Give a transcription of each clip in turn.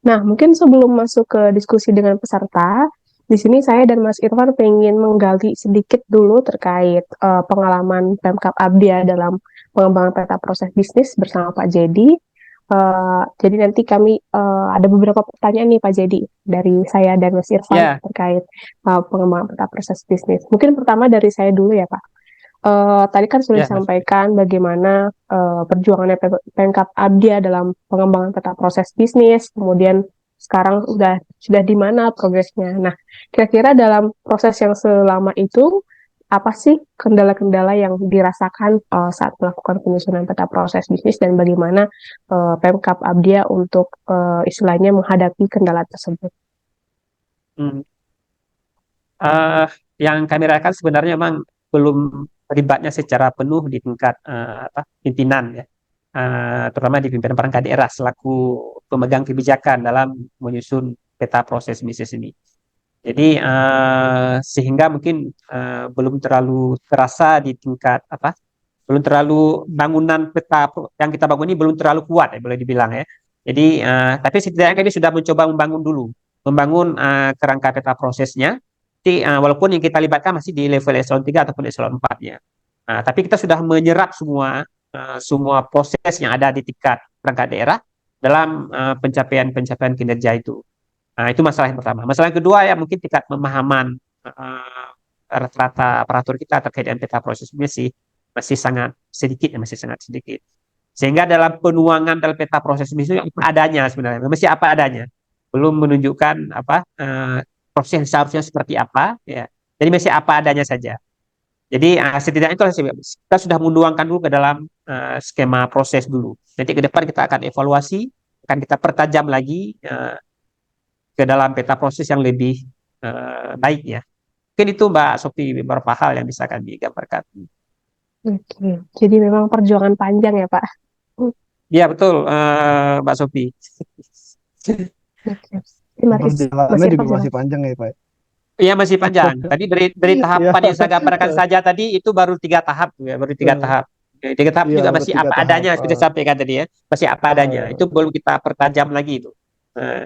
Nah, mungkin sebelum masuk ke diskusi dengan peserta, di sini saya dan Mas Irfan pengen menggali sedikit dulu terkait pengalaman Pemkab Abdia dalam pengembangan peta proses bisnis bersama Pak Jedi. Jadi nanti kami ada beberapa pertanyaan nih Pak Jedi dari saya dan Mas Irfan Ya, terkait pengembangan peta proses bisnis. Mungkin pertama dari saya dulu ya Pak. Tadi kan sudah ya Mas. disampaikan bagaimana perjuangannya Pemkab Abdia dalam pengembangan peta proses bisnis, kemudian sekarang sudah di mana progresnya. Nah, kira-kira dalam proses yang selama itu apa sih kendala-kendala yang dirasakan saat melakukan penyusunan peta proses bisnis dan bagaimana Pemkab Abdia untuk istilahnya menghadapi kendala tersebut? Hmm. Eh, yang kami rasakan sebenarnya memang belum terlibatnya secara penuh di tingkat pimpinan ya. Terutama di pimpinan perangkat daerah selaku pemegang kebijakan dalam menyusun peta proses bisnis ini. Jadi sehingga mungkin belum terlalu terasa di tingkat belum terlalu bangunan peta yang kita bangun ini belum terlalu kuat ya boleh dibilang ya. Jadi tapi setidaknya kami sudah mencoba membangun dulu, membangun kerangka peta prosesnya. Jadi walaupun yang kita libatkan masih di level eselon 3 ataupun eselon 4 ya. Tapi kita sudah menyerap semua proses yang ada di tingkat perangkat daerah dalam pencapaian-pencapaian kinerja itu. Itu masalah yang pertama. Masalah yang kedua ya mungkin tingkat pemahaman rata-rata aparatur kita terkait dengan peta proses ini sih masih sangat sedikit ya, masih sangat sedikit. Sehingga dalam penuangan dalam peta proses bisnis itu adanya sebenarnya, masih apa adanya. Belum menunjukkan proses yang seharusnya seperti apa ya. Jadi masih apa adanya saja. Jadi setidaknya itu kita sudah menuangkan dulu ke dalam skema proses dulu. Nanti ke depan kita akan evaluasi, akan kita pertajam lagi ke dalam peta proses yang lebih baik ya. Mungkin itu Mbak Sofi beberapa hal yang bisa kami gambarkan. Oke, jadi memang perjuangan panjang ya Pak. Iya betul Mbak Sofi. Oke. Terima kasih. Mas Perjalanannya juga Irfan, masih silakan. panjang ya, Pak. Iya masih panjang. Tadi dari Iya. tahapan yang saya gambarkan saja tadi itu baru 3 tahap ya, baru 3 tahap. Tiga tahap Iya, juga baru masih tiga apa tahap. adanya sudah sampaikan tadi ya, masih apa adanya. Itu Eh, belum kita pertajam lagi itu. Eh,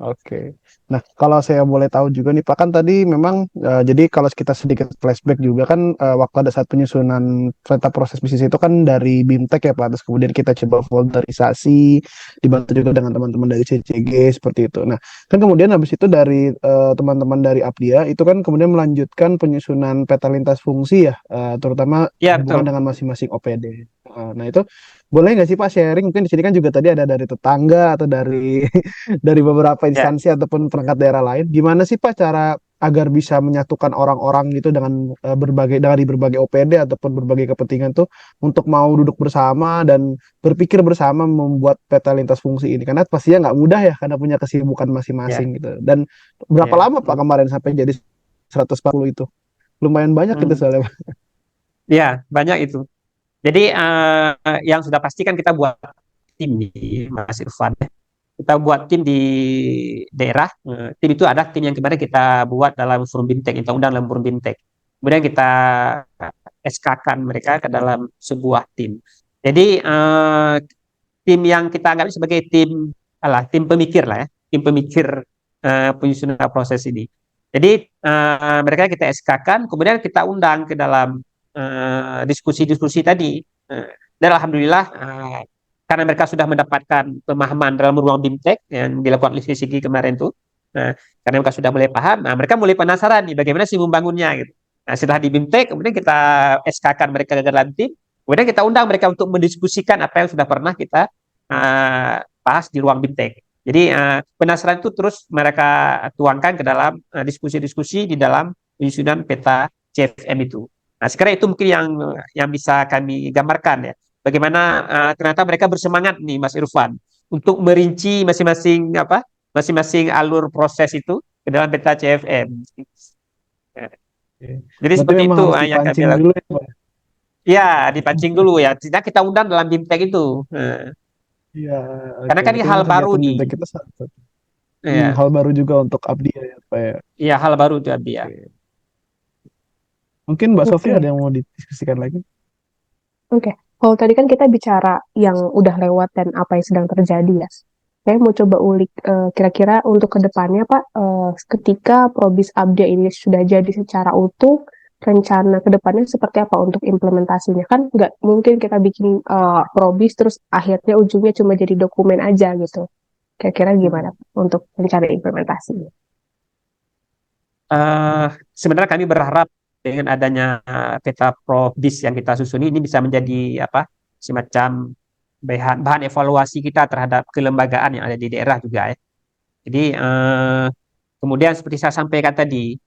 Oke. Nah, kalau saya boleh tahu juga nih Pak, kan tadi memang jadi kalau kita sedikit flashback juga kan waktu ada saat penyusunan peta proses bisnis itu kan dari BIMTEK ya Pak, terus kemudian kita coba voluntarisasi, dibantu juga dengan teman-teman dari CCG seperti itu. Nah, kan kemudian habis itu dari teman-teman dari Apdia itu kan kemudian melanjutkan penyusunan peta lintas fungsi ya, terutama ya berhubungan betul. dengan masing-masing OPD. Nah, itu boleh nggak sih Pak sharing? Mungkin di sini kan juga tadi ada dari tetangga atau dari dari beberapa Ya, instansi ataupun perangkat daerah lain. Gimana sih Pak cara agar bisa menyatukan orang-orang gitu dengan dari berbagai OPD ataupun berbagai kepentingan tuh untuk mau duduk bersama dan berpikir bersama membuat peta lintas fungsi ini karena pastinya nggak mudah ya karena punya kesibukan ya, masing-masing gitu. Dan berapa ya. lama Pak kemarin sampai jadi 140 itu? Lumayan banyak gitu Hmm. soalnya. Ya, banyak itu. Jadi yang sudah pasti kan kita buat tim nih, Mas Irfan. Kita buat tim di daerah. Tim itu ada tim yang kemarin kita buat dalam forum Bintek, kita undang dalam forum Bintek. Kemudian kita SK-kan mereka ke dalam sebuah tim. Jadi tim yang kita anggap sebagai tim pemikir lah ya, tim pemikir penyusunan proses ini. Jadi mereka kita SK-kan, kemudian kita undang ke dalam diskusi-diskusi tadi. Dan alhamdulillah karena mereka sudah mendapatkan pemahaman dalam ruang BIMTEK yang dilakukan oleh CCG kemarin tuh. Nah, karena mereka sudah mulai paham, nah, mereka mulai penasaran nih bagaimana sih membangunnya gitu. Nah, setelah di BIMTEK, kemudian kita SK-kan mereka ke dalam tim, kemudian kita undang mereka untuk mendiskusikan apa yang sudah pernah kita bahas di ruang BIMTEK. Jadi penasaran itu terus mereka tuangkan ke dalam diskusi-diskusi di dalam penyusunan peta CFM itu. Nah, sekarang itu mungkin yang bisa kami gambarkan ya. Bagaimana ternyata mereka bersemangat nih Mas Irfan untuk merinci masing-masing alur proses itu ke dalam peta CFM. Oke. Jadi Berarti seperti memang itu harus yang kami dipancing lakukan. dulu ya Pak. Ya, dipancing dulu ya. Tidak kita undang dalam BIMTEK itu. Iya, Karena oke. kan ini Berarti hal memang baru kegiatan nih. BIMTEK kita satu. Ya, Hal baru juga untuk Abdi ya Pak ya. iya hal baru itu dia. Oke. Mungkin Mbak Sofi Oke, ada yang mau didiskusikan lagi? oke. Kalau tadi kan kita bicara yang udah lewat dan apa yang sedang terjadi ya. saya mau coba ulik kira-kira untuk kedepannya Pak, ketika Probis Abdia ini sudah jadi secara utuh, rencana kedepannya seperti apa untuk implementasinya? Kan nggak mungkin kita bikin Probis terus akhirnya ujungnya cuma jadi dokumen aja gitu. Kira-kira gimana Pak, untuk rencana implementasinya? Eh, Sebenarnya kami berharap dengan adanya peta Probis yang kita susun ini bisa menjadi apa, semacam bahan evaluasi kita terhadap kelembagaan yang ada di daerah juga ya. Jadi kemudian seperti saya sampaikan tadi,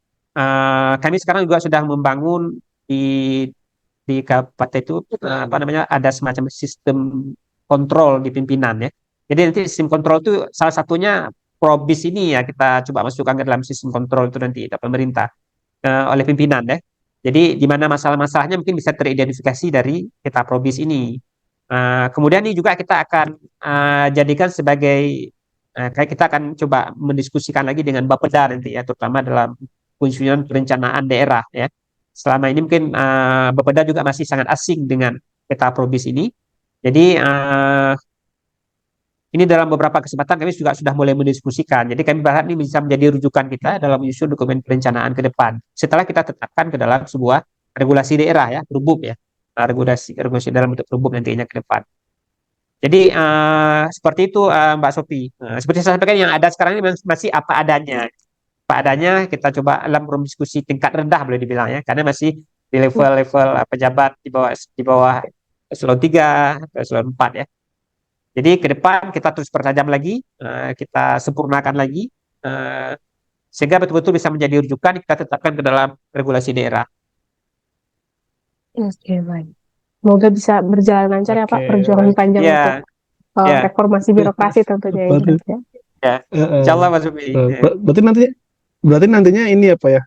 kami sekarang juga sudah membangun di kabupaten itu apa namanya, ada semacam sistem kontrol di pimpinan ya. Jadi nanti sistem kontrol itu salah satunya Probis ini ya, kita coba masukkan ke dalam sistem kontrol itu nanti pemerintah oleh pimpinan ya. Jadi di mana masalah-masalahnya mungkin bisa teridentifikasi dari peta Probis ini. Kemudian ini juga kita akan jadikan sebagai kayak kita akan coba mendiskusikan lagi dengan Bapeda nanti ya, terutama dalam penyusunan perencanaan daerah ya. Selama ini mungkin Bapeda juga masih sangat asing dengan peta Probis ini. Jadi ini dalam beberapa kesempatan kami juga sudah mulai mendiskusikan. Jadi kami berharap ini bisa menjadi rujukan kita dalam menyusun dokumen perencanaan ke depan. Setelah kita tetapkan ke dalam sebuah regulasi daerah ya, perbub ya. Regulasi dalam bentuk perbub nantinya ke depan. Jadi seperti itu Mbak Sofi. Seperti saya sampaikan, yang ada sekarang ini masih apa adanya. Apa adanya kita coba dalam forum diskusi tingkat rendah boleh dibilang ya, karena masih di level-level pejabat di bawah eselon 3 atau eselon 4 ya. Jadi ke depan kita terus pertajam lagi, kita sempurnakan lagi, sehingga betul-betul bisa menjadi rujukan kita tetapkan ke dalam regulasi daerah. Oke, baik. Semoga bisa berjalan lancar ya Pak, Oke, perjuangan baik. panjang untuk Ya, ya, reformasi birokrasi tentunya ya Berarti, gitu ya. ya. Insya Allah Mas Ubi. berarti nantinya ini apa ya?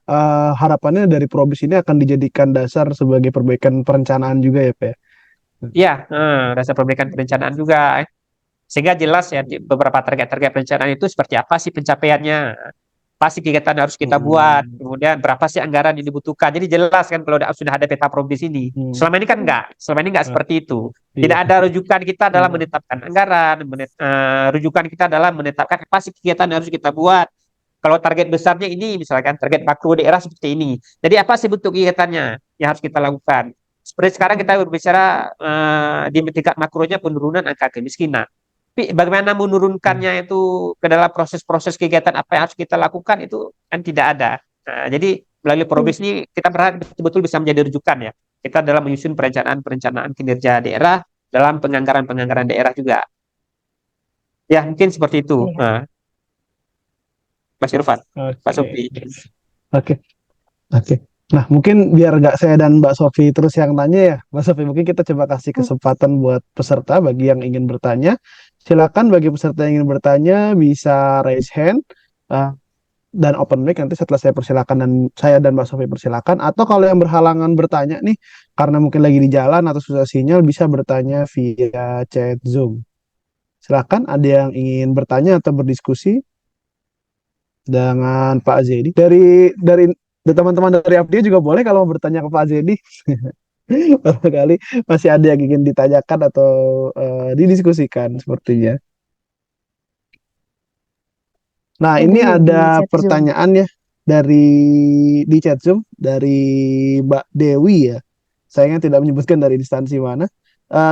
Harapannya dari Probis ini akan dijadikan dasar sebagai perbaikan perencanaan juga ya, Pak ya? Ya, rasa perbaikan perencanaan juga. Sehingga jelas ya beberapa target-target perencanaan itu seperti apa sih pencapaiannya, apa sih kegiatan yang harus kita buat, Hmm. kemudian berapa sih anggaran yang dibutuhkan. Jadi jelas kan kalau sudah ada peta Probis ini. Hmm. Selama ini kan enggak, selama ini enggak Ah, seperti itu. iya. Tidak ada rujukan kita dalam Hmm. menetapkan anggaran, rujukan kita dalam menetapkan apa sih kegiatan yang harus kita buat. Kalau target besarnya ini, misalkan target makro daerah seperti ini. Jadi apa sih bentuk kegiatannya yang harus kita lakukan? Seperti sekarang kita berbicara di tingkat makronya penurunan angka kemiskinan. Tapi bagaimana menurunkannya itu ke dalam proses-proses kegiatan apa yang harus kita lakukan itu kan tidak ada. Nah, jadi melalui Probis ini kita berharap betul-betul bisa menjadi rujukan ya. Kita dalam menyusun perencanaan-perencanaan kinerja daerah, dalam penganggaran-penganggaran daerah juga. Ya, mungkin seperti itu. Iya. Nah, Mas Irfan, Pak Oke, Sofi. oke, oke. Nah, mungkin biar nggak saya dan Mbak Sofi terus yang tanya ya, Mbak Sofi, mungkin kita coba kasih kesempatan buat peserta bagi yang ingin bertanya. Silakan bagi peserta yang ingin bertanya bisa raise hand uh, dan open mic nanti setelah saya persilakan dan saya dan Mbak Sofi persilakan. Atau kalau yang berhalangan bertanya nih, karena mungkin lagi di jalan atau susah sinyal, bisa bertanya via chat Zoom. Silakan, ada yang ingin bertanya atau berdiskusi dengan Pak Zedi. Dari teman-teman dari Abdi juga boleh kalau mau bertanya ke Pak Zedi. Barangkali masih ada yang ingin ditanyakan atau didiskusikan sepertinya. Nah, Ada ini nih di ada chat Zoom. pertanyaan ya dari di chat Zoom dari Mbak Dewi ya. Sayangnya tidak menyebutkan dari instansi mana.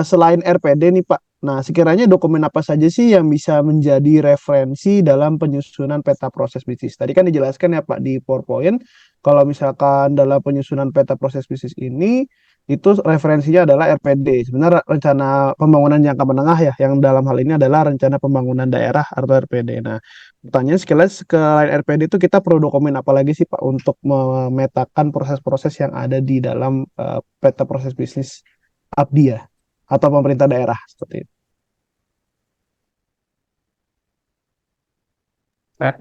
Selain RPD nih Pak, nah sekiranya dokumen apa saja sih yang bisa menjadi referensi dalam penyusunan peta proses bisnis? Tadi kan dijelaskan ya Pak di PowerPoint, kalau misalkan dalam penyusunan peta proses bisnis ini, itu referensinya adalah RPD. Sebenarnya rencana pembangunan jangka menengah ya, yang dalam hal ini adalah rencana pembangunan daerah atau RPD. Nah, pertanyaan sekilas selain RPD itu kita perlu dokumen apa lagi sih Pak untuk memetakan proses-proses yang ada di dalam peta proses bisnis Abdi ya atau pemerintah daerah seperti itu. Nah,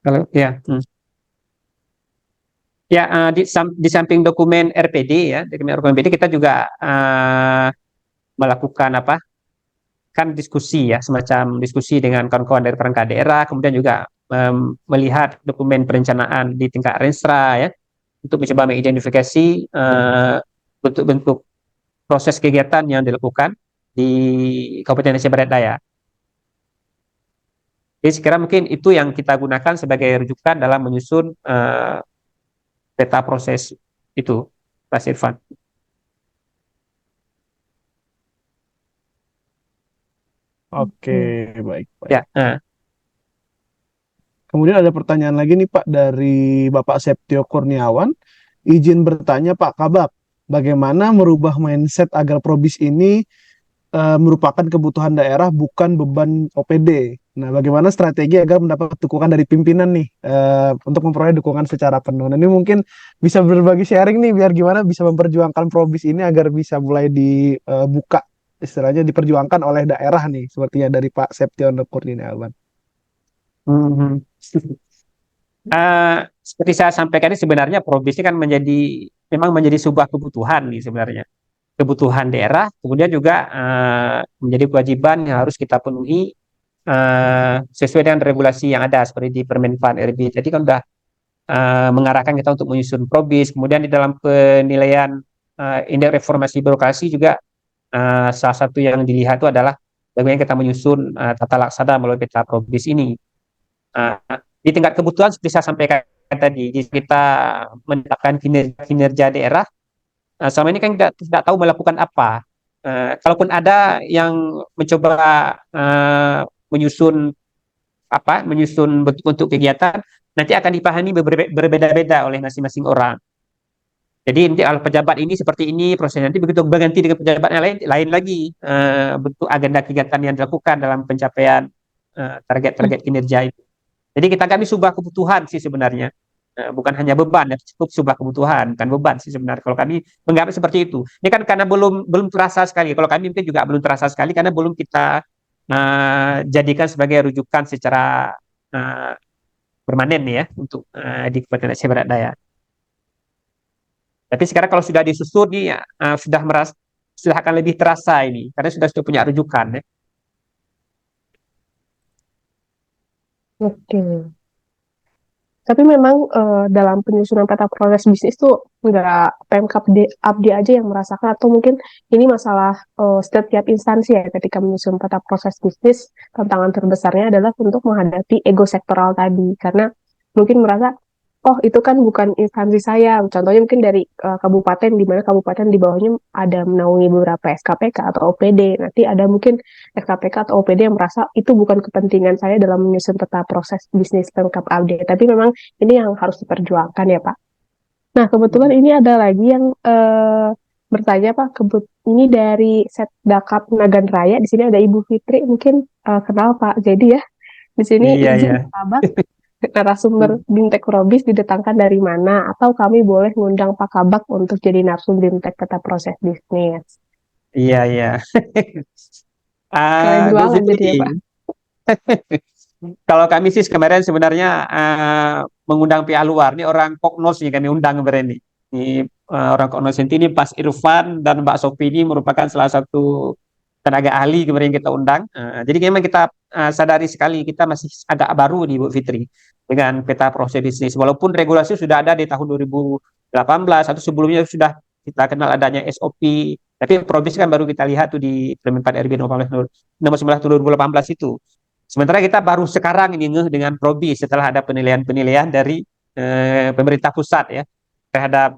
kalau ya, ya di samping dokumen RPD ya, dokumen RPD kita juga melakukan apa? Kan diskusi ya, semacam diskusi dengan kawan-kawan dari perangkat daerah, kemudian juga melihat dokumen perencanaan di tingkat Renstra ya, untuk mencoba mengidentifikasi bentuk-bentuk proses kegiatan yang dilakukan di Kabupaten Aceh Barat Daya. Jadi sekarang mungkin itu yang kita gunakan sebagai rujukan dalam menyusun peta proses itu, Mas Irfan. Oke, Hmm. baik, baik. Ya, Kemudian ada pertanyaan lagi nih Pak dari Bapak Septio Kurniawan. Izin bertanya Pak Kabak, bagaimana merubah mindset agar Probis ini merupakan kebutuhan daerah bukan beban OPD. Nah, bagaimana strategi agar mendapat dukungan dari pimpinan nih untuk memperoleh dukungan secara penuh. Nah, ini mungkin bisa berbagi sharing nih biar gimana bisa memperjuangkan Probis ini agar bisa mulai dibuka istilahnya diperjuangkan oleh daerah nih sepertinya dari Pak Septio Kurniawan. hmm. Seperti saya sampaikan ini sebenarnya Probis ini kan memang menjadi sebuah kebutuhan nih sebenarnya. Kebutuhan daerah, kemudian juga menjadi kewajiban yang harus kita penuhi sesuai dengan regulasi yang ada seperti di Permenpan RB. Jadi kan sudah mengarahkan kita untuk menyusun Probis. Kemudian di dalam penilaian indeks reformasi birokrasi juga salah satu yang dilihat itu adalah bagaimana kita menyusun tata laksana melalui peta Probis ini. Uh, di tingkat kebutuhan seperti saya sampaikan tadi, kita menetapkan kinerja daerah. Selama ini kan tidak tahu melakukan apa. Kalaupun ada yang mencoba menyusun bentuk-bentuk kegiatan, nanti akan dipahami berbeda-beda oleh masing-masing orang. Jadi nanti kalau pejabat ini seperti ini prosesnya, nanti begitu berganti dengan pejabat yang lain lagi bentuk agenda kegiatan yang dilakukan dalam pencapaian target-target kinerja itu. Jadi kita kan ini sebuah kebutuhan sih sebenarnya. Bukan hanya beban, ya, cukup sebuah kebutuhan, kan beban sih sebenarnya. Kalau kami menganggap seperti itu. Ini kan karena belum terasa sekali. Kalau kami mungkin juga belum terasa sekali karena belum kita jadikan sebagai rujukan secara uh, permanen ya untuk di Kabupaten Aceh Barat Daya. Tapi sekarang kalau sudah disusun nih ya, sudah akan lebih terasa ini karena sudah punya rujukan ya. Oke. Tapi memang dalam penyusunan peta proses bisnis tuh nggak Pemkab Abdi aja yang merasakan, atau mungkin ini masalah setiap instansi ya ketika menyusun peta proses bisnis, tantangan terbesarnya adalah untuk menghadapi ego sektoral tadi, karena mungkin merasa, oh itu kan bukan instansi saya. Contohnya mungkin dari kabupaten, di mana kabupaten di bawahnya ada menaungi beberapa SKPK atau OPD. Nanti ada mungkin SKPK atau OPD yang merasa itu bukan kepentingan saya dalam menyusun peta proses bisnis Pemkab Abdi. Tapi memang ini yang harus diperjuangkan ya Pak. Nah kebetulan ini ada lagi yang bertanya Pak, ini dari Setdakap Nagan Raya. Di sini ada Ibu Fitri, mungkin kenal Pak. Jadi ya, di sini Iya, izin iya. Pak Kabak, narasumber Bimtek Probis didatangkan dari mana, atau kami boleh ngundang Pak Kabak untuk jadi narsum Bimtek peta proses bisnis. Iya, iya. Kalian Bu jualan jadi ya Fitri, Pak. kalau kami sih kemarin sebenarnya mengundang pihak luar. Ini orang Koknos nih kami undang kemarin ini. Orang Koknos ini Pak Irfan dan Mbak Sofi ini merupakan salah satu tenaga ahli kemarin kita undang. Jadi memang kita sadari sekali kita masih agak baru di Bu Fitri dengan peta proses bisnis. Walaupun regulasi sudah ada di tahun 2018 atau sebelumnya sudah kita kenal adanya SOP. Tapi Probis kan baru kita lihat tuh di Permen 4 RB nomor 19 tahun 2018 itu. Sementara kita baru sekarang ini ngeh dengan Probis setelah ada penilaian-penilaian dari pemerintah pusat ya terhadap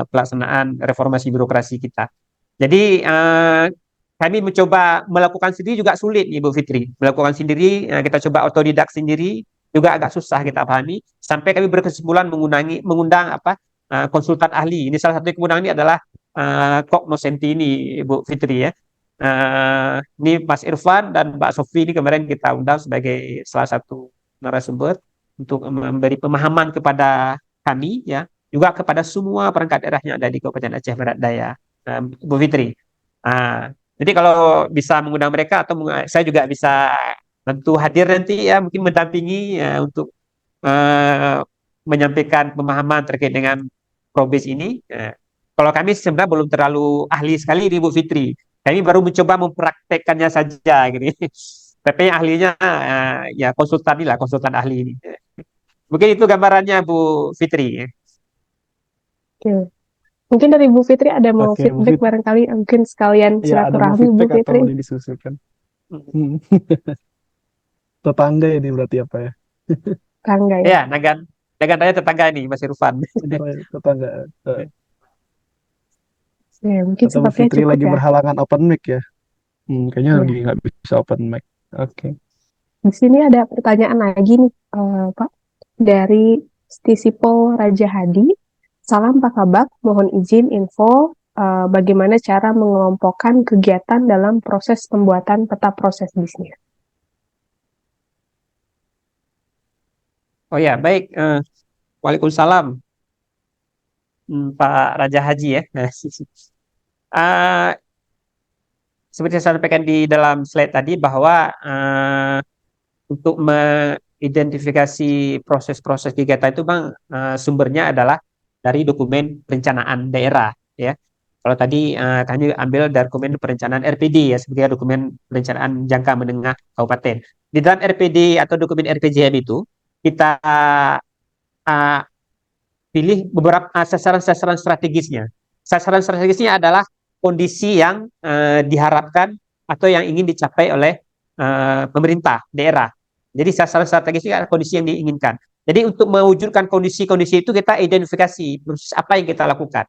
pelaksanaan reformasi birokrasi kita. Jadi kami mencoba melakukan sendiri juga sulit nih Bu Fitri. Melakukan sendiri, kita coba otodidak sendiri juga agak susah kita pahami. Sampai kami berkesimpulan mengundang konsultan ahli. Ini salah satu yang mengundang ini adalah Kok Nosenti ini Bu Fitri ya. Ini Mas Irfan dan Mbak Sofi ini kemarin kita undang sebagai salah satu narasumber untuk memberi pemahaman kepada kami ya, juga kepada semua perangkat daerah yang ada di Kabupaten Aceh Barat Daya, Bu Fitri. Jadi kalau bisa mengundang mereka atau saya juga bisa tentu hadir nanti ya, mungkin mendampingi ya, untuk uh, menyampaikan pemahaman terkait dengan Probis ini. Kalau kami sebenarnya belum terlalu ahli sekali di Bu Fitri. Kami baru mencoba mempraktekkannya saja gitu. Tapi ahlinya ya konsultan ahli ini. Mungkin itu gambarannya Bu Fitri. Oke. Mungkin dari Bu Fitri ada mau Oke, Bu feedback Fit. barangkali, mungkin sekalian Ya, ada mau silaturahmi Bu feedback atau Fitri. didiskusikan? Hmm. Tetangga ini berarti apa ya? Tangga ya. Ya, Nagan Nagan Raya tetangga nih Mas Irfan. Tetangga. Eh, Ya, mungkin Atau Bu sepertinya Fitri cukup lagi ya. berhalangan open mic ya? Kayaknya lagi Ya. nggak bisa open mic. Oke. Di sini ada pertanyaan lagi nih, Pak, dari Stisipol Raja Hadi. Salam Pak Kabak, mohon izin info bagaimana cara mengelompokkan kegiatan dalam proses pembuatan peta proses bisnis. Oh ya, baik. Waalaikumsalam, Pak Raja Haji ya. Nah, eh, seperti saya sampaikan di dalam slide tadi bahwa untuk mengidentifikasi proses-proses kegiatan itu Bang, sumbernya adalah dari dokumen perencanaan daerah ya. Kalau tadi kami ambil dari dokumen perencanaan RPD ya, sebagai dokumen perencanaan jangka menengah kabupaten. Di dalam RPD atau dokumen RPJM itu kita uh, pilih beberapa sasaran-sasaran strategisnya. Sasaran strategisnya adalah kondisi yang diharapkan atau yang ingin dicapai oleh pemerintah daerah. Jadi sasaran strategisnya adalah kondisi yang diinginkan. Jadi untuk mewujudkan kondisi-kondisi itu kita identifikasi proses apa yang kita lakukan.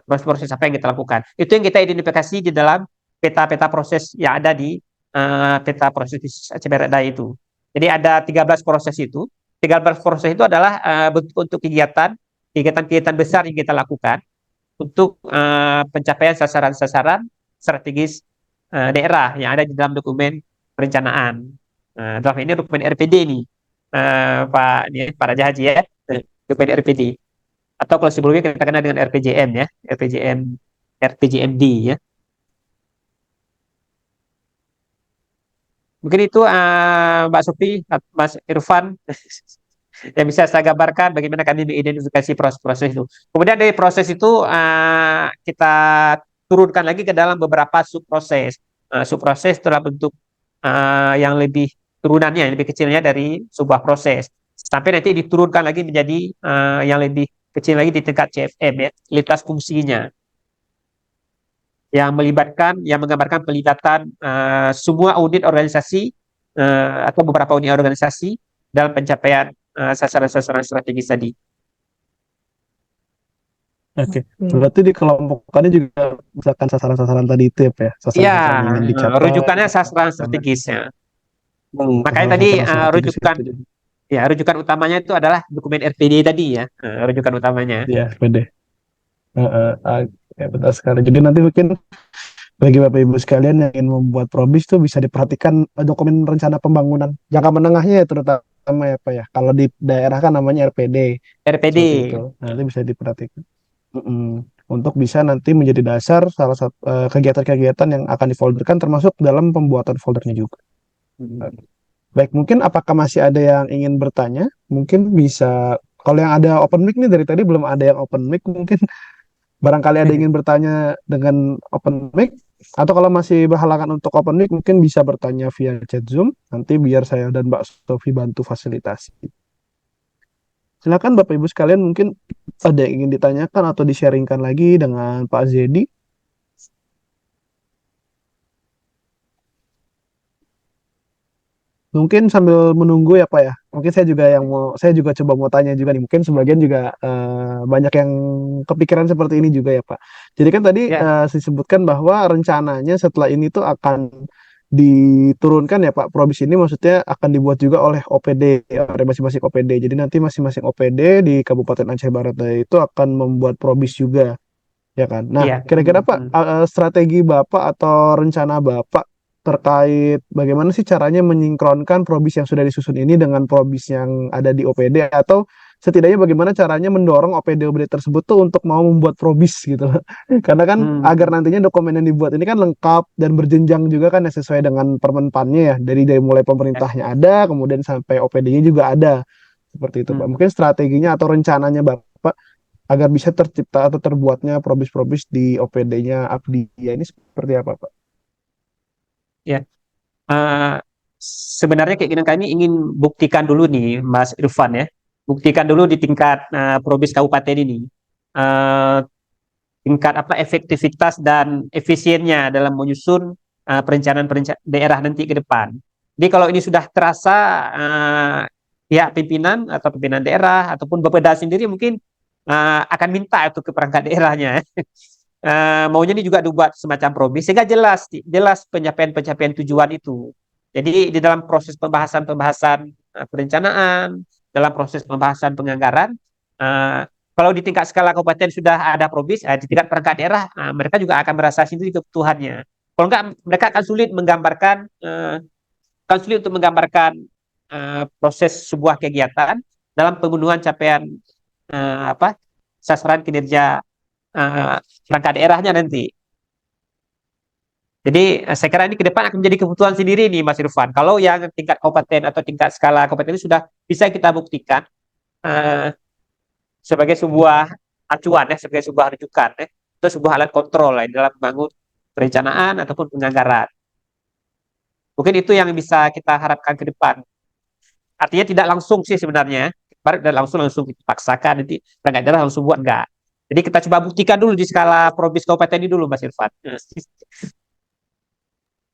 Proses-proses apa yang kita lakukan. Itu yang kita identifikasi di dalam peta-peta proses yang ada di peta proses Aceh Barat Daya itu. Jadi ada 13 proses itu. 13 proses itu adalah bentuk untuk kegiatan-kegiatan besar yang kita lakukan untuk pencapaian sasaran-sasaran strategis daerah yang ada di dalam dokumen perencanaan. Dalam ini dokumen RPD nih, Pak Raja Haji ya, dokumen RPD. Atau kalau sebelumnya kita kenal dengan RPJM ya, RPJMD ya. Mungkin itu Mbak Sofi, Mas Irfan yang bisa saya gambarkan bagaimana kami mengidentifikasi proses-proses itu. Kemudian dari proses itu kita turunkan lagi ke dalam beberapa subproses. Subproses telah bentuk yang lebih turunannya, yang lebih kecilnya dari sebuah proses. Sampai nanti diturunkan lagi menjadi yang lebih kecil lagi di tingkat CFM ya, lintas fungsinya yang melibatkan, yang menggambarkan pelibatan semua unit organisasi atau beberapa unit organisasi dalam pencapaian sasaran-sasaran strategis tadi. Oke. Berarti dikelompokkannya juga misalkan sasaran-sasaran tadi itu ya, Pak ya? Iya, Sasaran-sasaran yang ingin dicapai, rujukannya sasaran karena strategisnya. Makanya tadi sasaran-sasaran strategis rujukan, itu jadi. ya rujukan utamanya itu adalah dokumen RPD tadi ya, rujukan utamanya. Ya, PD. Ya, betul sekali. Jadi nanti mungkin bagi Bapak Ibu sekalian yang ingin membuat probis tuh bisa diperhatikan dokumen rencana pembangunan jangka menengahnya ya terutama ya Pak ya. Kalau di daerah kan namanya RPD RPD. seperti itu. Nanti bisa diperhatikan. Untuk bisa nanti menjadi dasar salah satu kegiatan-kegiatan yang akan difolderkan termasuk dalam pembuatan foldernya juga. Baik, mungkin apakah masih ada yang ingin bertanya? Mungkin bisa kalau yang ada open mic nih dari tadi belum ada yang open mic mungkin barangkali ada yang ingin bertanya dengan open mic atau kalau masih berhalangan untuk open mic mungkin bisa bertanya via chat Zoom nanti biar saya dan Mbak Sofi bantu fasilitasi. Silakan Bapak Ibu sekalian mungkin ada yang ingin ditanyakan atau di-sharingkan lagi dengan Pak Zedi. Mungkin sambil menunggu ya Pak ya. Mungkin saya juga coba mau tanya juga nih. Mungkin sebagian juga banyak yang kepikiran seperti ini juga ya Pak. Jadi kan tadi Ya, disebutkan bahwa rencananya setelah ini tuh akan diturunkan ya Pak. Probis ini maksudnya akan dibuat juga oleh OPD, oleh masing-masing OPD. Jadi nanti masing-masing OPD di Kabupaten Aceh Barat Daya itu akan membuat probis juga, ya kan? Nah, iya. kira-kira Pak, strategi Bapak atau rencana Bapak terkait bagaimana sih caranya menyinkronkan probis yang sudah disusun ini dengan probis yang ada di OPD atau setidaknya bagaimana caranya mendorong OPD-OPD tersebut tuh untuk mau membuat probis gitu loh. Karena kan agar nantinya dokumen yang dibuat ini kan lengkap dan berjenjang juga kan ya sesuai dengan permenpannya ya dari mulai pemerintahnya ada kemudian sampai OPD-nya juga ada seperti itu Pak. Mungkin strateginya atau rencananya Bapak agar bisa tercipta atau terbuatnya probis-probis di OPD-nya Abdiya ini seperti apa Pak? Ya. Eh, Sebenarnya keinginan kami ingin buktikan dulu nih, Mas Irfan ya, buktikan dulu di tingkat Probis Kabupaten ini. Eh, tingkat apa efektivitas dan efisiennya dalam menyusun perencanaan daerah nanti ke depan. Jadi kalau ini sudah terasa pihak pimpinan atau pimpinan daerah ataupun Bapeda sendiri mungkin akan minta itu ke perangkat daerahnya. Maunya ini juga dibuat semacam probis sehingga jelas jelas pencapaian tujuan itu. Jadi di dalam proses pembahasan perencanaan, dalam proses pembahasan penganggaran, eh, kalau di tingkat skala kabupaten sudah ada probis, di tingkat perangkat daerah mereka juga akan merasa sendiri kebutuhannya. Kalau enggak, mereka akan sulit untuk menggambarkan proses sebuah kegiatan dalam pemenuhan capaian apa sasaran kinerja perangkat daerahnya nanti. Jadi saya kira ini ke depan akan menjadi kebutuhan sendiri nih Mas Irfan. Kalau yang tingkat kabupaten atau tingkat skala kabupaten ini sudah bisa kita buktikan uh, sebagai sebuah acuan sebagai sebuah rujukan atau sebuah alat kontrol dalam membangun perencanaan ataupun penganggaran. Mungkin itu yang bisa kita harapkan ke depan. Artinya tidak langsung sih sebenarnya, tidak langsung dipaksakan nanti perangkat daerah langsung buat enggak. Jadi kita coba buktikan dulu di skala provinsi kabupaten ini dulu Mas Irfan.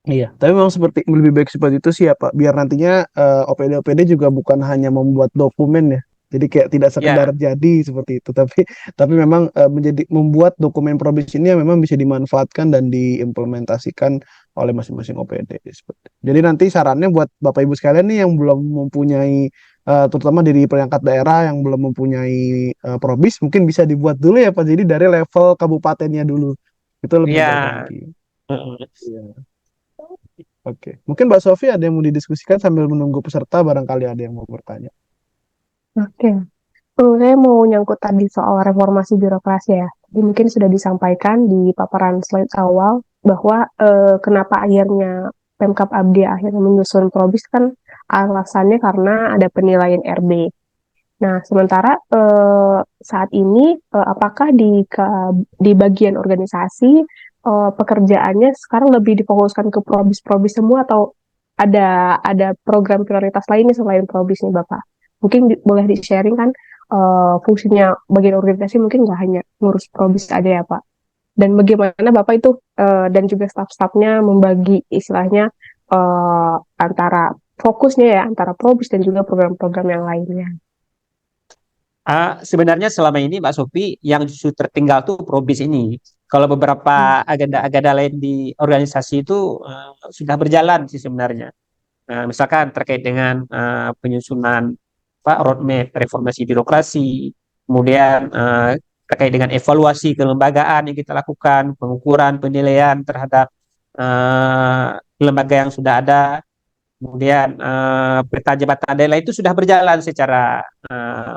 Iya, tapi memang seperti lebih baik seperti itu sih ya Pak, biar nantinya OPD-OPD juga bukan hanya membuat dokumen ya. Jadi kayak tidak sekedar Ya, jadi seperti itu, tapi memang menjadi membuat dokumen probis ini yang memang bisa dimanfaatkan dan diimplementasikan oleh masing-masing OPD. Jadi nanti sarannya buat Bapak Ibu sekalian nih yang belum mempunyai terutama di perangkat daerah yang belum mempunyai probis mungkin bisa dibuat dulu ya Pak. Jadi dari level kabupatennya dulu. Itu lebih baik ya. lagi. Iya. Oke, mungkin Mbak Sofi ada yang mau didiskusikan sambil menunggu peserta, barangkali ada yang mau bertanya. Oke. Saya mau nyangkut tadi soal reformasi birokrasi ya. Jadi mungkin sudah disampaikan di paparan slide awal bahwa kenapa akhirnya Pemkab Abdi akhirnya menyusun probis kan alasannya karena ada penilaian RB. Nah, sementara saat ini apakah di bagian organisasi pekerjaannya sekarang lebih difokuskan ke probis-probis semua atau ada program prioritas lainnya selain probis nih Bapak? Mungkin boleh di-sharing kan fungsinya bagian organisasi mungkin nggak hanya ngurus probis aja ya Pak. Dan bagaimana Bapak itu dan juga staf-stafnya membagi istilahnya antara fokusnya ya antara probis dan juga program-program yang lainnya. Sebenarnya selama ini Mbak Sofi yang justru tertinggal tuh probis ini. Kalau Hmm. beberapa agenda-agenda lain di organisasi itu sudah berjalan sih sebenarnya. Misalkan terkait dengan penyusunan roadmap reformasi birokrasi, kemudian terkait dengan evaluasi kelembagaan yang kita lakukan, pengukuran penilaian terhadap lembaga yang sudah ada, kemudian peta jabatan dan lain itu sudah berjalan secara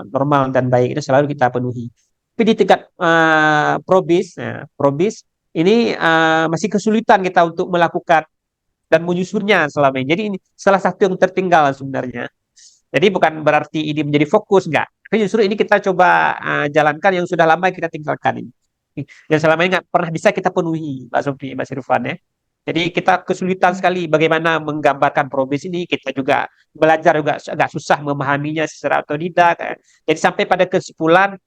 normal dan baik, itu selalu kita penuhi. Tapi di tingkat probis ini masih kesulitan kita untuk melakukan dan menyusunnya selama ini. Jadi ini salah satu yang tertinggal sebenarnya. Jadi bukan berarti ini menjadi fokus, enggak. Tapi justru ini kita coba jalankan yang sudah lama kita tinggalkan ini. Dan selama ini nggak pernah bisa kita penuhi, Mbak Sofi, Mas Irfan ya. Jadi kita kesulitan sekali bagaimana menggambarkan probis ini. Kita juga belajar juga agak susah memahaminya secara otodidak. Jadi sampai pada kesimpulan,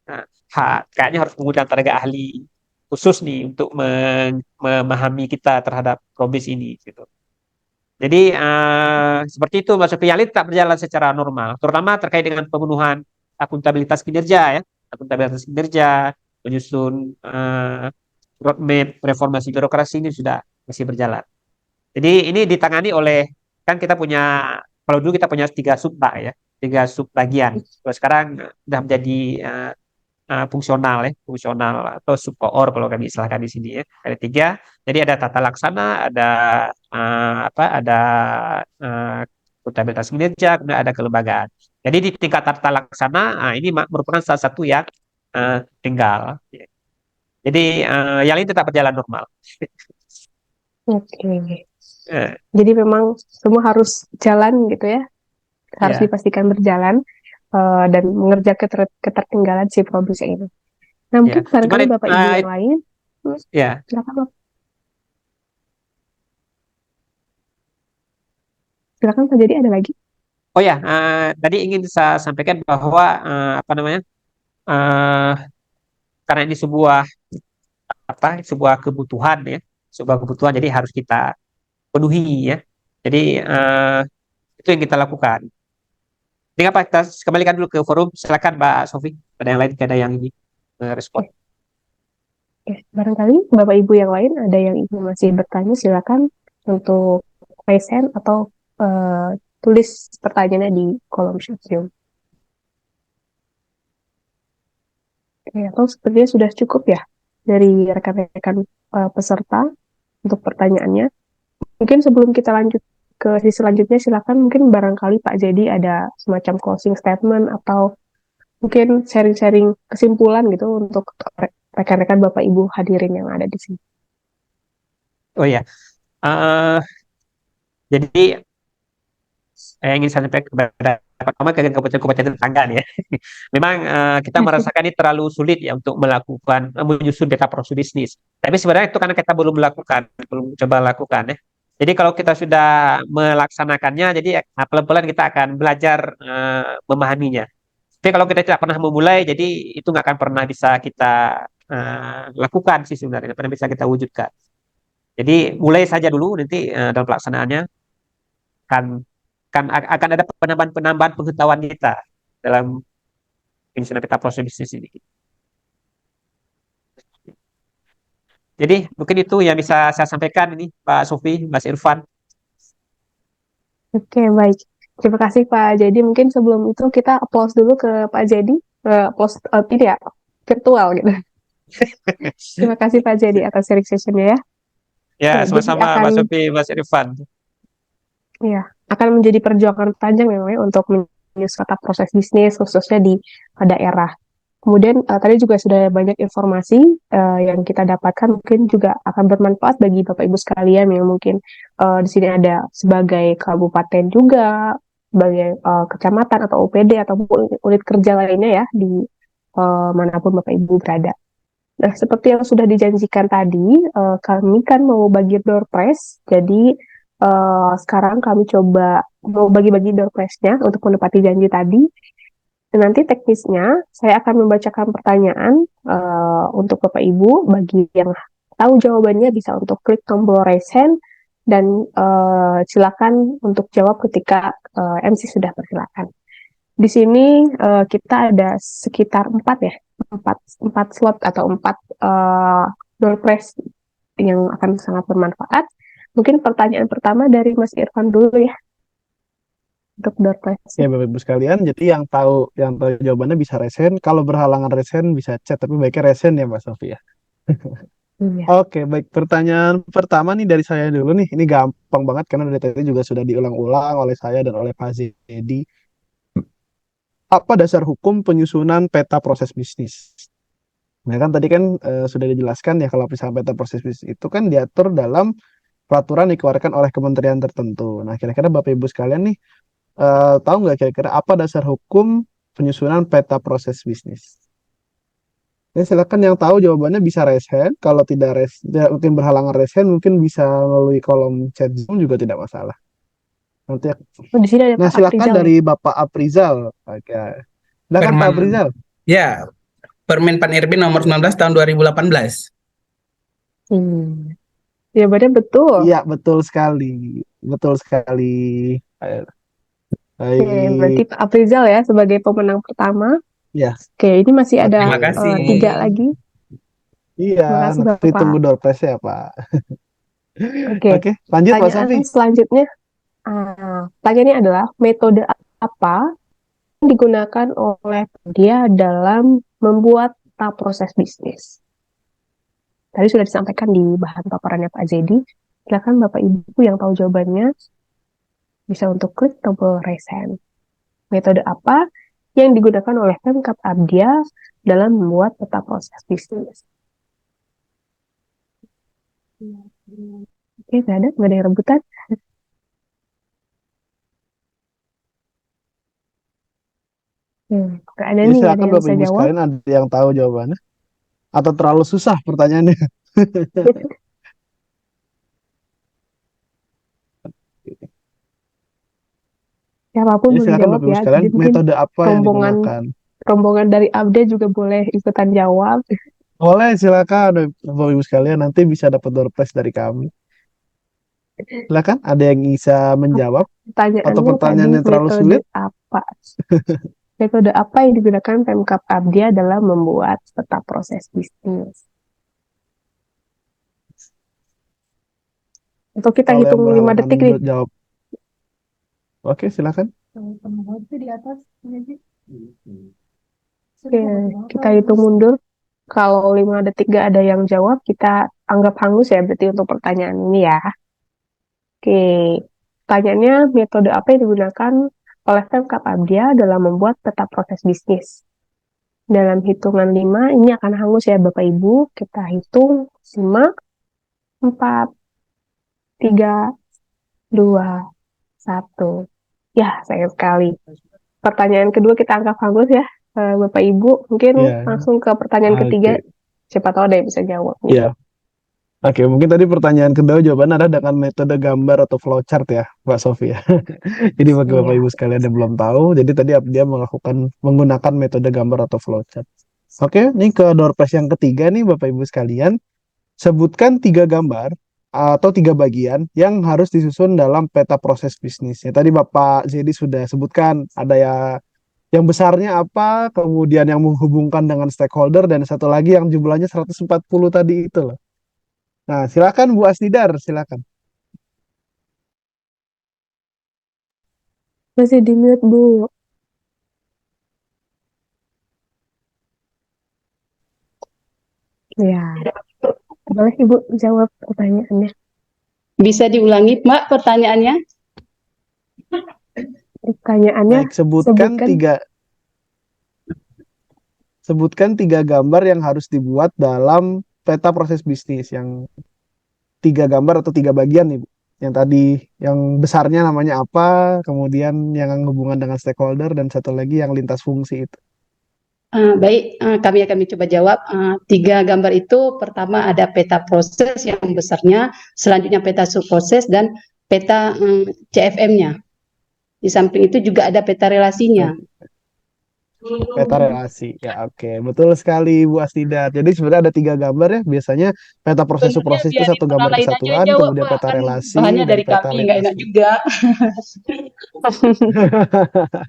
kayaknya harus menggunakan tenaga ahli khusus nih untuk memahami kita terhadap probis ini. Gitu. Jadi seperti itu Mas Sofiali tetap berjalan secara normal, terutama terkait dengan pemenuhan akuntabilitas kinerja ya, akuntabilitas kinerja, menyusun roadmap reformasi birokrasi ini sudah masih berjalan. Jadi ini ditangani oleh kan kita punya kalau dulu kita punya tiga sub bagian. Kalau sekarang sudah menjadi fungsional atau subkoor kalau kami istilahkan di sini ya. Ada tiga. Jadi ada tata laksana, ada ada akuntabilitas kinerja, kemudian ada kelembagaan. Jadi di tingkat tata laksana ini merupakan salah satu yang tinggal. Jadi yang lain tetap berjalan normal. Oke. Eh, Jadi memang semua harus jalan gitu ya, harus ya, dipastikan berjalan dan mengerja ketertinggalan si produksi ini. Nah ya. mungkin Cuman barangkali Bapak Ibu yang lain, ya. silakan Bapak. Silakan Pak, jadi ada lagi. Oh ya, tadi ingin saya sampaikan bahwa apa namanya? eh, karena ini sebuah sebuah kebutuhan ya, sebuah kebutuhan jadi harus kita penuhi ya. Jadi itu yang kita lakukan. Ini apa kita kembalikan dulu ke forum. Silakan Mbak Sofi. Ada yang lain, ada yang ini respon. Oke, barangkali Bapak Ibu yang lain ada yang ingin masih bertanya, silakan untuk raise hand atau tulis pertanyaannya di kolom chat Zoom. Oke, atau sepertinya sudah cukup ya dari rekan-rekan peserta untuk pertanyaannya. Mungkin sebelum kita lanjut ke sesi selanjutnya, silakan mungkin barangkali Pak Jadi ada semacam closing statement atau mungkin sharing-sharing kesimpulan gitu untuk rekan-rekan Bapak Ibu hadirin yang ada di sini. Oh ya, jadi saya ingin sampaikan kepada pertama ke kabupaten-kabupaten tetangga nih ya. Memang kita merasakan ini terlalu sulit ya untuk melakukan menyusun peta proses bisnis. Tapi sebenarnya itu karena kita belum melakukan, belum coba lakukan ya. Jadi kalau kita sudah melaksanakannya, jadi pelan-pelan kita akan belajar memahaminya. Tapi kalau kita tidak pernah memulai, jadi itu nggak akan pernah bisa kita lakukan sih sebenarnya, pernah bisa kita wujudkan. Jadi mulai saja dulu nanti dalam pelaksanaannya akan akan ada penambahan pengetahuan kita dalam penyusunan peta proses bisnis ini. Jadi mungkin itu yang bisa saya sampaikan ini Pak Sofi, Mas Irfan. Oke, baik. Terima kasih Pak Jadi. Mungkin sebelum itu kita applause dulu ke Pak Jadi. Applause ini ya, virtual gitu. Terima kasih Pak Jadi atas sharing session-nya ya. Ya, Oke, jadi sama-sama Mas Sofi, Mas Irfan. akan menjadi perjuangan panjang memang ya untuk menyusun tata proses bisnis khususnya di daerah. Kemudian tadi juga sudah banyak informasi yang kita dapatkan mungkin juga akan bermanfaat bagi Bapak Ibu sekalian yang mungkin di sini ada sebagai kabupaten juga, sebagai kecamatan atau UPD atau unit kerja lainnya ya di manapun Bapak Ibu berada. Nah, seperti yang sudah dijanjikan tadi, kami kan mau bagi door prize, jadi sekarang kami coba mau bagi-bagi door prize-nya untuk menepati janji tadi. Dan nanti teknisnya, saya akan membacakan pertanyaan untuk Bapak Ibu. Bagi yang tahu jawabannya bisa untuk klik tombol raise hand dan silakan untuk jawab ketika MC sudah persilakan. Di sini kita ada sekitar 4 slot atau 4 door prize yang akan sangat bermanfaat. Mungkin pertanyaan pertama dari Mas Irfan dulu ya. Untuk door prize. Ya Bapak Ibu sekalian, jadi yang tahu jawabannya bisa resen. Kalau berhalangan resen bisa chat, tapi baiknya resen ya Mbak Sofi ya. Iya. Oke, baik. Pertanyaan pertama nih dari saya dulu nih. Ini gampang banget karena dari tadi juga sudah diulang-ulang oleh saya dan oleh Pak Zedi. Apa dasar hukum penyusunan peta proses bisnis? Nah kan tadi kan sudah dijelaskan ya kalau misalnya peta proses bisnis itu kan diatur dalam peraturan dikeluarkan oleh kementerian tertentu. Nah kira-kira Bapak Ibu sekalian nih tahu nggak kira-kira apa dasar hukum penyusunan peta proses bisnis? Ya, silakan yang tahu jawabannya bisa raise hand. Kalau tidak mungkin berhalangan raise hand, mungkin bisa melalui kolom chat Zoom juga tidak masalah. Nanti, Di sini ada nah Pak silakan Aprizal. dari Bapak Aprizal. Oke. Silakan Pak Aprizal. Ya, Permen Pan RB nomor 19 tahun 2018. Jawabannya betul. Iya, betul sekali. Betul sekali. Oke, berarti Pak Aprizal ya sebagai pemenang pertama. Ya. Oke, ini masih ada Terima kasih. 3 lagi. Iya, Terima kasih, nanti Bapak. tunggu door prize ya Pak. Oke, Oke, lanjut Pak Sofi. pertanyaan selanjutnya. Pertanyaannya adalah metode apa yang digunakan oleh dia dalam membuat peta proses bisnis? Tadi sudah disampaikan di bahan paparannya Pak Zedi. Silakan Bapak Ibu yang tahu jawabannya bisa untuk klik tombol raise hand. Metode apa yang digunakan oleh Pemkab Abdia dalam membuat peta proses bisnis? Oke, nggak ada yang rebutan. Nggak ada Ya, nih, nggak ada silakan yang Bapak bisa Ibu jawab. sekalian ada yang tahu jawabannya atau terlalu susah pertanyaannya? Siapapun Jadi boleh silakan jawab Bapak Ibu ya. sekalian, Jadi mungkin metode apa yang rombongan digunakan? rombongan dari Abdia juga boleh ikutan jawab. Boleh, silakan Bapak Ibu sekalian, nanti bisa dapat door prize dari kami. Silakan, ada yang bisa menjawab atau Pertanyaannya tadi pertanyaannya terlalu metode sulit? apa? Metode apa yang digunakan Pemkab Abdia dalam membuat peta proses bisnis? Atau kita Kalau yang hitung 5 berhalangan detik nih. jawab, oke silakan. Oke, kita hitung mundur. Kalau 5 detik gak ada yang jawab, kita anggap hangus ya berarti untuk pertanyaan ini ya. Oke, pertanyaannya metode apa yang digunakan oleh Pemkab Abdia dalam membuat peta proses bisnis? Dalam hitungan 5, ini akan hangus ya Bapak Ibu. Kita hitung 5, 4, 3, 2, 1. Ya, sayang sekali. Pertanyaan kedua kita anggap hangus ya, Bapak Ibu. Mungkin Ya, langsung ke pertanyaan ketiga. oke. Siapa tahu ada yang bisa jawab nih. Ya, oke. Mungkin tadi pertanyaan kedua jawabannya ada dengan metode gambar atau flowchart ya, Mbak Sofi ya. Jadi bagi Bapak Iya. Ibu sekalian yang belum tahu, jadi tadi dia menggunakan metode gambar atau flowchart. Oke, ini ke door prize yang ketiga nih Bapak Ibu sekalian. Sebutkan 3 gambar atau 3 bagian yang harus disusun dalam peta proses bisnisnya. Tadi Bapak Zedi sudah sebutkan ada ya yang besarnya apa, kemudian yang menghubungkan dengan stakeholder, dan satu lagi yang jumlahnya 140 tadi itu loh. Nah, silakan Bu Asdidar, silakan. Masih di mute, Bu. Ya, boleh Ibu jawab pertanyaannya. Bisa diulangi, Mbak, pertanyaannya? Pertanyaannya, Baik, sebutkan tiga gambar yang harus dibuat dalam peta proses bisnis, yang 3 gambar atau 3 bagian nih Bu. Yang tadi yang besarnya namanya apa, kemudian yang hubungan dengan stakeholder, dan satu lagi yang lintas fungsi itu. Baik, kami akan mencoba jawab. 3 gambar itu, pertama ada peta proses yang besarnya, selanjutnya peta subproses, dan peta CFM-nya. Di samping itu juga ada peta relasinya. Peta relasi, ya oke, betul sekali Bu Astida. Jadi sebenarnya ada 3 gambar ya. Biasanya peta proses Sebenarnya proses itu biarin satu orang gambar lain aja kesatuan, jawab, kemudian Pak. peta Kan relasi bahannya dan dari peta kami, nggak enak lintas. juga.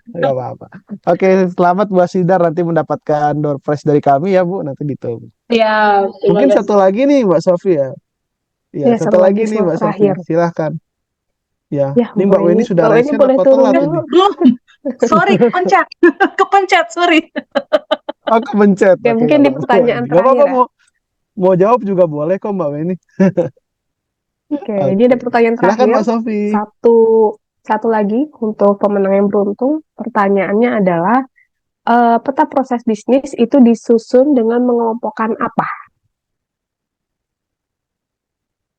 Gak apa-apa. Oke, selamat Bu Astida, nanti mendapatkan door prize dari kami ya Bu, nanti ditunggu. Ya, terima Mungkin kasih. satu lagi nih Mbak Sofi ya. ya Ya, satu satu lagi lagi nih slot Mbak Sofi, terakhir. silahkan. Ya, Ya, ini Mbak Weni sudah Mbak Weni resen boleh apa turun telat dulu. ini? Belum, sorry, kepencet. Kepencet, sorry. Oh, kebencet. Ya, Oke, mungkin nggak di apa-apa. pertanyaan Nggak apa-apa, terakhir ya. mau jawab juga boleh kok Mbak Weni. Oke, ini Oke, ada pertanyaan silahkan terakhir. Mbak Sofi. Satu lagi untuk pemenang yang beruntung. Pertanyaannya adalah, peta proses bisnis itu disusun dengan mengelompokkan apa?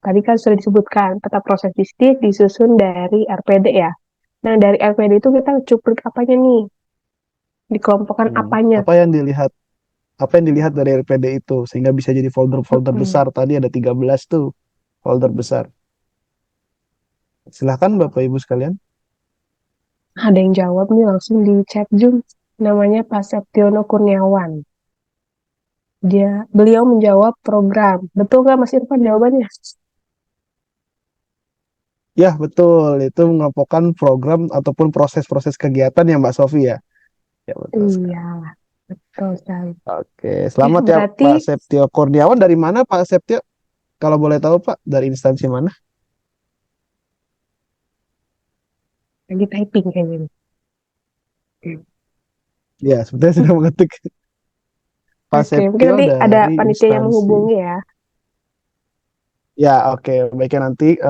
Tadi kan sudah disebutkan, peta proses bisnis disusun dari RPD ya. Nah, dari RPD itu kita cuplik apanya nih? Dikelompokkan apanya? Apa yang dilihat dari RPD itu sehingga bisa jadi folder-folder Mm-mm. besar. Tadi ada 13 tuh folder besar. Silahkan Bapak Ibu sekalian. Ada yang jawab nih langsung di chat Zoom. Namanya Pak Septiono Kurniawan. Beliau menjawab program. Betul nggak Mas Irfan jawabannya? Ya, betul. Itu mengelompokkan program ataupun proses-proses kegiatan ya Mbak Sofi ya. Ya, betul sekali. Iya, betul sekali. Oke, selamat ya Berarti Pak Septio Kurniawan. Dari mana Pak Septio? Kalau boleh tahu Pak, dari instansi mana? lagi typing kayaknya. Ya, sebetulnya sudah mengetik. Pak Oke, mungkin Septio nanti ada dari panitia yang instansi. menghubungi ya. Ya, oke. Baiknya nanti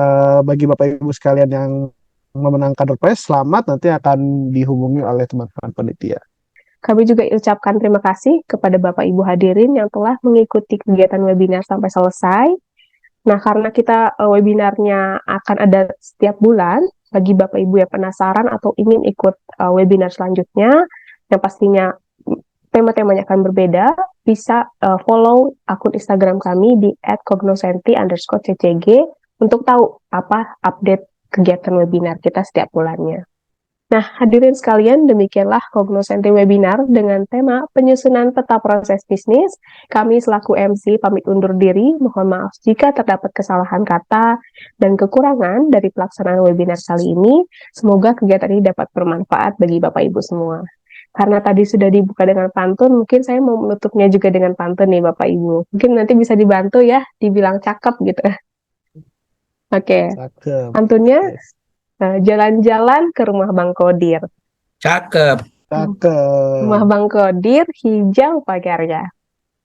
bagi Bapak Ibu sekalian yang memenangkan door prize, selamat, nanti akan dihubungi oleh teman-teman panitia. Kami juga ucapkan terima kasih kepada Bapak Ibu hadirin yang telah mengikuti kegiatan webinar sampai selesai. Nah, karena kita webinarnya akan ada setiap bulan, bagi Bapak Ibu yang penasaran atau ingin ikut webinar selanjutnya, yang pastinya tema-temanya akan berbeda, bisa follow akun Instagram kami di @cognoscenti_ccg untuk tahu apa update kegiatan webinar kita setiap bulannya. Nah, hadirin sekalian, demikianlah Cognoscenti webinar dengan tema penyusunan peta proses bisnis. Kami selaku MC pamit undur diri, mohon maaf jika terdapat kesalahan kata dan kekurangan dari pelaksanaan webinar kali ini. Semoga kegiatan ini dapat bermanfaat bagi Bapak Ibu semua. Karena tadi sudah dibuka dengan pantun, mungkin saya mau menutupnya juga dengan pantun nih Bapak Ibu. Mungkin nanti bisa dibantu ya, dibilang cakep gitu. Oke, Cakep. pantunnya Yes. jalan-jalan ke rumah Bang Kodir. Cakep. Cakep. Rumah Bang Kodir hijau pagarnya.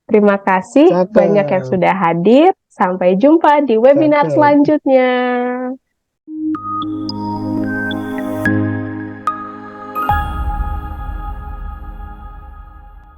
Terima kasih Cakep. banyak yang sudah hadir. Sampai jumpa di webinar Cakep. selanjutnya.